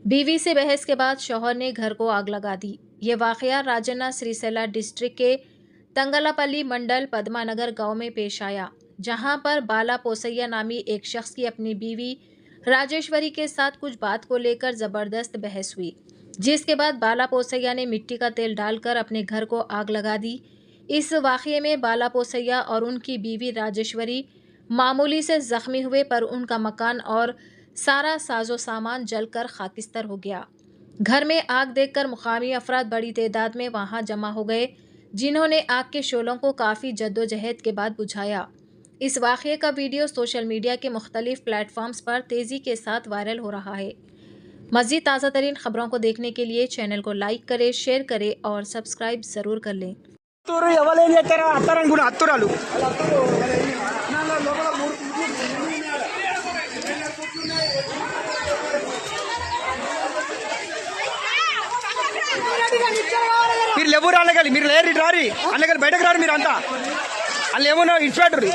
बीवी से बहस के बाद शौहर ने घर को आग लगा दी। ये वाकया राजन्ना श्रीसेला डिस्ट्रिक्ट के तंगलापल्ली मंडल पद्मानगर गांव में पेश आया, जहां पर बाला पोसैया नामी एक शख्स की अपनी बीवी राजेश्वरी के साथ कुछ बात को लेकर जबरदस्त बहस हुई, जिसके बाद बाला पोसैया ने मिट्टी का तेल डालकर अपने घर को आग लगा दी। इस वाकये में बाला पोसैया और उनकी बीवी राजेश्वरी मामूली से जख्मी हुए, पर उनका मकान और सारा साजो सामान जलकर खाकिस्तर हो गया। घर में आग देखकर मुकामी अफराद बड़ी तादाद में वहां जमा हो गए, जिन्होंने आग के शोलों को काफ़ी जद्दोजहद के बाद बुझाया। इस वाक़ये का वीडियो सोशल मीडिया के मुख्तलिफ प्लेटफॉर्म्स पर तेज़ी के साथ वायरल हो रहा है। मज़ीद ताज़ा तरीन खबरों को देखने के लिए चैनल को लाइक करें, शेयर करें और सब्सक्राइब ज़रूर कर लें। మీరు లేవు రాలేగాలి, మీరు లేరు ఇటు రారి అన్నగాలి, బయటకు రారు మీరు అంతా. వాళ్ళు ఏమన్నా ఇన్స్పెక్టర్